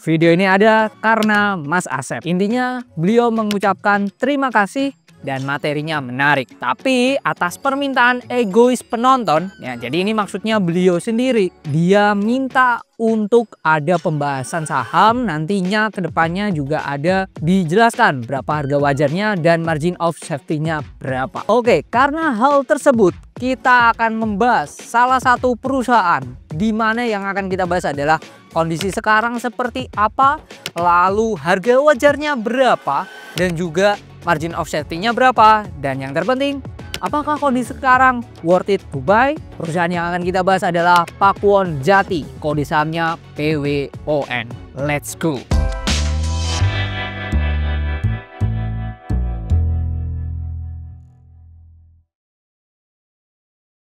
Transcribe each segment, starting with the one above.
Video ini ada karena Mas Asep. Intinya beliau mengucapkan terima kasih dan materinya menarik. Tapi atas permintaan egois penonton, ya jadi ini maksudnya beliau sendiri. Dia minta untuk ada pembahasan saham, nantinya kedepannya juga ada dijelaskan berapa harga wajarnya dan margin of safety-nya berapa. Oke, karena hal tersebut kita akan membahas salah satu perusahaan di mana yang akan kita bahas adalah kondisi sekarang seperti apa, lalu harga wajarnya berapa, dan juga margin of safety-nya berapa, dan yang terpenting, apakah kondisi sekarang worth it to buy? Perusahaan yang akan kita bahas adalah Pakuwon Jati, kode sahamnya PWON. Let's go!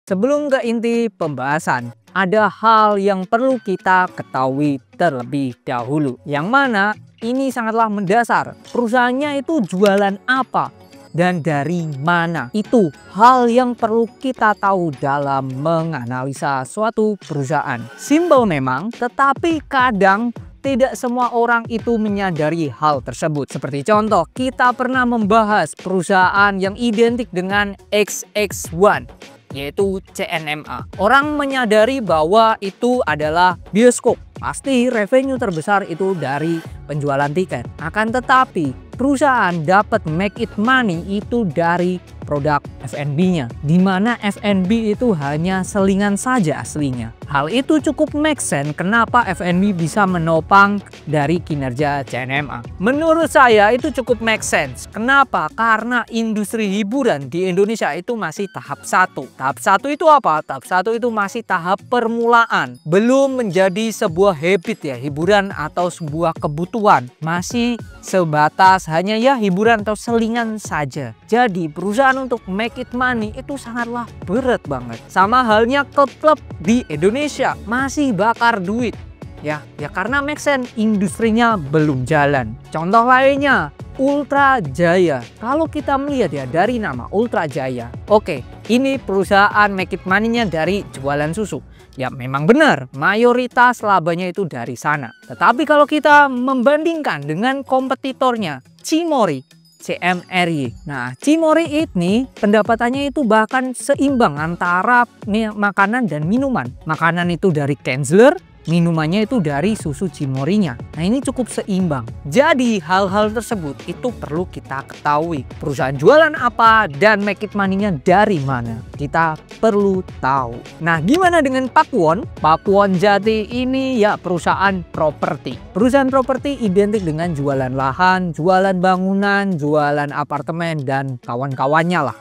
Sebelum ke inti pembahasan, ada hal yang perlu kita ketahui terlebih dahulu. Yang mana ini sangatlah mendasar. Perusahaannya itu jualan apa dan dari mana? Itu hal yang perlu kita tahu dalam menganalisa suatu perusahaan. Simpel memang, tetapi kadang tidak semua orang itu menyadari hal tersebut. Seperti contoh, kita pernah membahas perusahaan yang identik dengan XX1, yaitu CNMA. Orang menyadari bahwa itu adalah bioskop. Pasti revenue terbesar itu dari penjualan tiket. Akan tetapi perusahaan dapat make it money itu dari produk F&B-nya, di mana F&B itu hanya selingan saja aslinya. Hal itu cukup make sense kenapa F&B bisa menopang dari kinerja CNMA. Menurut saya itu cukup make sense. Kenapa? Karena industri hiburan di Indonesia itu masih tahap 1. Tahap 1 itu apa? Tahap 1 itu masih tahap permulaan. Belum menjadi sebuah habit ya, hiburan atau sebuah kebutuhan. Masih sebatas hanya ya hiburan atau selingan saja. Jadi perusahaan untuk make it money itu sangatlah berat banget. Sama halnya klub-klub di Indonesia masih bakar duit. Ya karena make sense, industrinya belum jalan. Contoh lainnya Ultra Jaya. Kalau kita melihat ya dari nama Ultra Jaya, oke, ini perusahaan make it money-nya dari jualan susu. Ya memang benar, mayoritas labanya itu dari sana. Tetapi kalau kita membandingkan dengan kompetitornya Cimory, CMRY. Nah, Cimory ini pendapatannya itu bahkan seimbang antara makanan dan minuman. Makanan itu dari Kenzler, minumannya itu dari susu Cimory-nya. Nah, ini cukup seimbang. Jadi, hal-hal tersebut itu perlu kita ketahui. Perusahaan jualan apa dan make it money-nya dari mana? Kita perlu tahu. Nah, gimana dengan Pakuwon? Pakuwon Jati ini ya perusahaan properti. Perusahaan properti identik dengan jualan lahan, jualan bangunan, jualan apartemen, dan kawan-kawannya lah.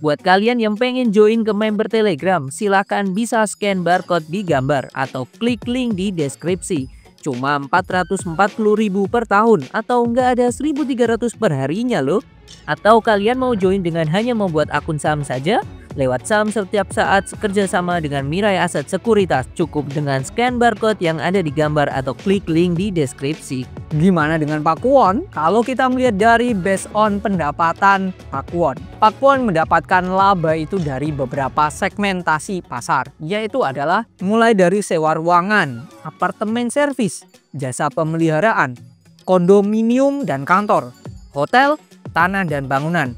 Buat kalian yang pengen join ke member Telegram, silahkan bisa scan barcode di gambar atau klik link di deskripsi. Cuma 440.000 per tahun atau nggak ada 1.300 per harinya loh. Atau kalian mau join dengan hanya membuat akun saham saja? Lewat saham setiap saat kerja sama dengan Mirai Aset Sekuritas. Cukup dengan scan barcode yang ada di gambar atau klik link di deskripsi. Gimana dengan Pakuwon? Kalau kita melihat dari based on pendapatan Pakuwon, Pakuwon mendapatkan laba itu dari beberapa segmentasi pasar, yaitu adalah mulai dari sewa ruangan, apartemen servis, jasa pemeliharaan, kondominium dan kantor, hotel, tanah dan bangunan.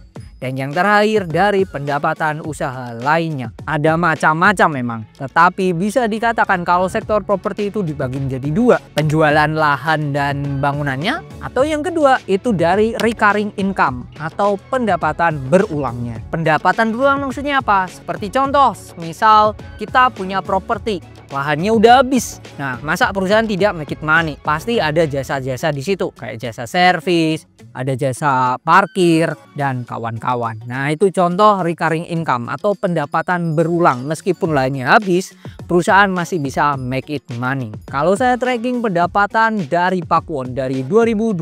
Dan yang terakhir dari pendapatan usaha lainnya. Ada macam-macam memang. Tetapi bisa dikatakan kalau sektor properti itu dibagi menjadi dua. Penjualan lahan dan bangunannya. Atau yang kedua itu dari recurring income atau pendapatan berulangnya. Pendapatan berulang maksudnya apa? Seperti contoh, misal kita punya properti. Lahannya udah habis. Nah, masa perusahaan tidak make it money? Pasti ada jasa-jasa di situ. Kayak jasa servis, ada jasa parkir, dan kawan-kawan. Nah, itu contoh recurring income atau pendapatan berulang. Meskipun lainnya habis, perusahaan masih bisa make it money. Kalau saya tracking pendapatan dari Pakuwon dari 2020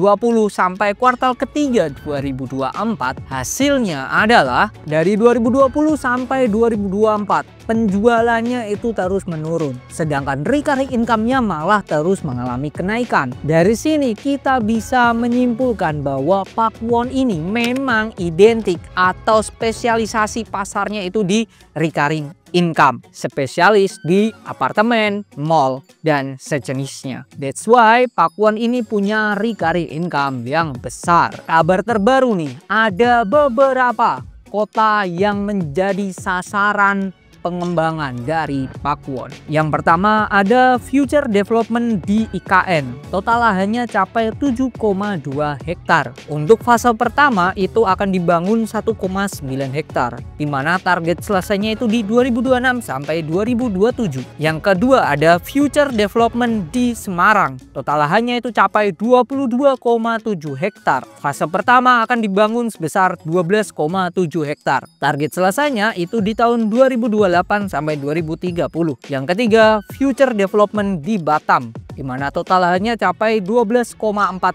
sampai kuartal ketiga 2024, hasilnya adalah dari 2020 sampai 2024 penjualannya itu terus menurun, sedangkan recurring income-nya malah terus mengalami kenaikan. Dari sini kita bisa menyimpulkan bahwa Pakuwon ini memang identik atau spesialisasi pasarnya itu di recurring income, spesialis di apartemen, mall, dan sejenisnya. That's why Pakuwon ini punya recurring income yang besar. Kabar terbaru nih, ada beberapa kota yang menjadi sasaran pengembangan dari Pakuwon. Yang pertama ada future development di IKN. Total lahannya capai 7,2 hektar. Untuk fase pertama itu akan dibangun 1,9 hektar, di mana target selesainya itu di 2026 sampai 2027. Yang kedua ada future development di Semarang. Total lahannya itu capai 22,7 hektar. Fase pertama akan dibangun sebesar 12,7 hektar. Target selesainya itu di tahun 2028 sampai 2030. Yang ketiga, future development di Batam, di mana total lahannya capai 12,4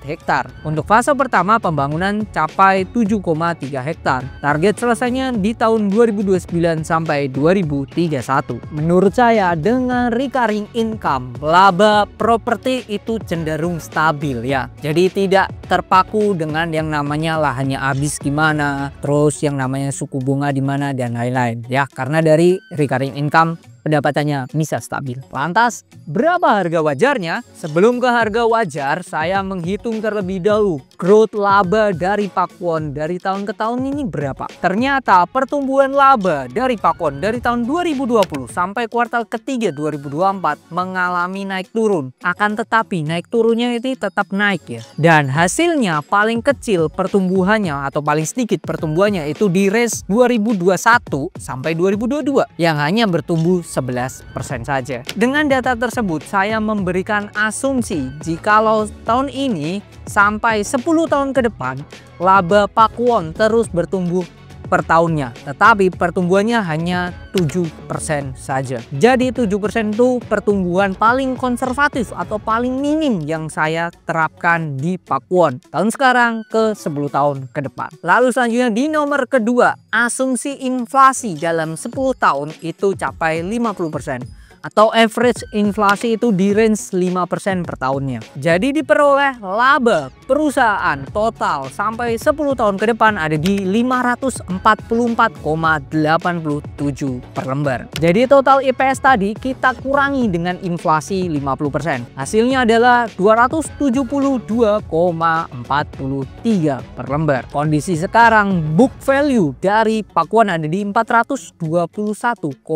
hektar. Untuk fase pertama pembangunan capai 7,3 hektar. Target selesainya di tahun 2029 sampai 2031. Menurut saya dengan recurring income, laba properti itu cenderung stabil ya. Jadi tidak terpaku dengan yang namanya lahannya habis gimana, terus yang namanya suku bunga di mana dan lain-lain ya. Karena dari recurring income pendapatannya bisa stabil. Lantas, berapa harga wajarnya? Sebelum ke harga wajar, saya menghitung terlebih dahulu growth laba dari Pakuwon dari tahun ke tahun ini berapa. Ternyata pertumbuhan laba dari Pakuwon dari tahun 2020 sampai kuartal ketiga 2024 mengalami naik turun. Akan tetapi naik turunnya itu tetap naik ya. Dan hasilnya paling kecil pertumbuhannya atau paling sedikit pertumbuhannya itu di range 2021 sampai 2022 yang hanya bertumbuh 11% saja. Dengan data tersebut saya memberikan asumsi jikalau tahun ini sampai 10 tahun ke depan laba Pakuwon terus bertumbuh per tahunnya, tetapi pertumbuhannya hanya 7% saja. Jadi 7% itu pertumbuhan paling konservatif atau paling minim yang saya terapkan di Pakuwon tahun sekarang ke 10 tahun ke depan. Lalu selanjutnya di nomor kedua, asumsi inflasi dalam 10 tahun itu capai 50%. Atau average inflasi itu di range 5% per tahunnya. Jadi diperoleh laba perusahaan total sampai 10 tahun ke depan ada di 544,87 per lembar. Jadi total IPS tadi kita kurangi dengan inflasi 50%. Hasilnya adalah 272,43 per lembar. Kondisi sekarang book value dari Pakuwon ada di 421,84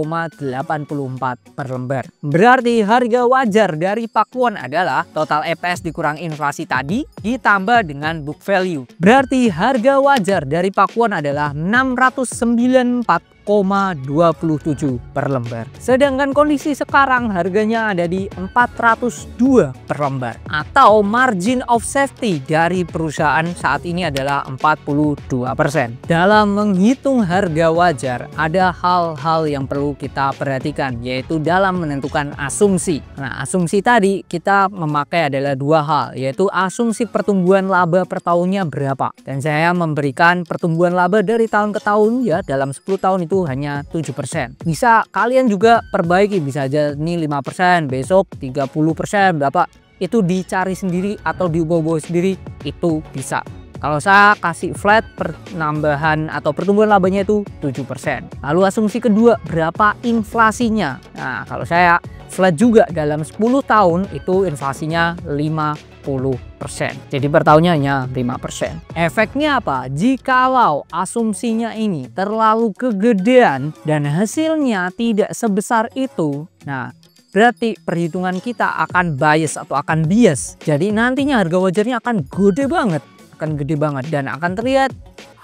per lembar. Berarti harga wajar dari Pakuwon adalah total EPS dikurang inflasi tadi ditambah dengan book value. Berarti harga wajar dari Pakuwon adalah 694,27 per lembar. Sedangkan kondisi sekarang harganya ada di 402 per lembar. Atau margin of safety dari perusahaan saat ini adalah 42%. Dalam menghitung harga wajar ada hal-hal yang perlu kita perhatikan, yaitu dalam menentukan asumsi. Nah, asumsi tadi kita memakai adalah dua hal, yaitu asumsi pertumbuhan laba per tahunnya berapa. Dan saya memberikan pertumbuhan laba dari tahun ke tahun ya, dalam 10 tahun itu hanya 7%. Bisa kalian juga perbaiki, bisa aja nih 5%, besok 30% berapa. Itu dicari sendiri atau diubah-ubah sendiri, itu bisa. Kalau saya kasih flat penambahan atau pertumbuhan labanya itu 7%. Lalu asumsi kedua, berapa inflasinya? Nah, kalau saya flat juga dalam 10 tahun itu inflasinya 50%. Jadi per tahunnya hanya 5%. Efeknya apa? Jikalau asumsinya ini terlalu kegedean dan hasilnya tidak sebesar itu, nah berarti perhitungan kita akan bias atau akan bias. Jadi nantinya harga wajarnya akan gede banget. Dan akan terlihat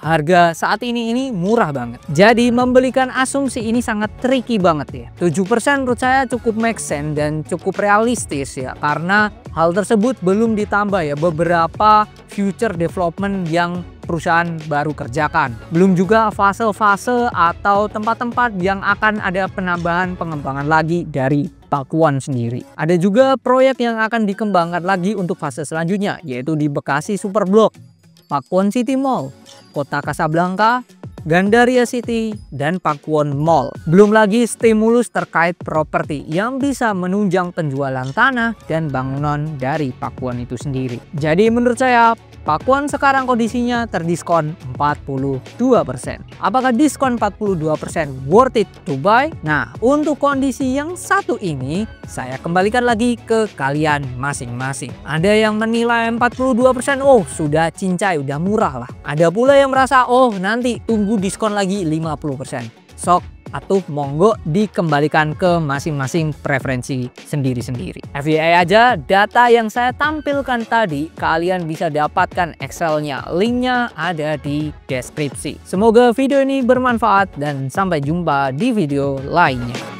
harga saat ini murah banget. Jadi membelikan asumsi ini sangat tricky banget ya. 7% menurut saya cukup make sense dan cukup realistis ya, karena hal tersebut belum ditambah ya beberapa future development yang perusahaan baru kerjakan. Belum juga fase-fase atau tempat-tempat yang akan ada penambahan pengembangan lagi dari Pakuwon sendiri. Ada juga proyek yang akan dikembangkan lagi untuk fase selanjutnya, yaitu di Bekasi Super Block, Pakuwon City Mall, Kota Kasablanka, Gandaria City, dan Pakuwon Mall. Belum lagi stimulus terkait properti yang bisa menunjang penjualan tanah dan bangunan dari Pakuwon itu sendiri. Jadi menurut saya, Pakuwon sekarang kondisinya terdiskon 42%. Apakah diskon 42% worth it to buy? Nah, untuk kondisi yang satu ini, saya kembalikan lagi ke kalian masing-masing. Ada yang menilai 42%, oh sudah cincai, udah murah lah. Ada pula yang merasa, oh nanti tunggu diskon lagi 50%. Sok atau monggo dikembalikan ke masing-masing preferensi sendiri-sendiri. FYI aja, data yang saya tampilkan tadi kalian bisa dapatkan Excelnya, linknya ada di deskripsi. Semoga video ini bermanfaat dan sampai jumpa di video lainnya.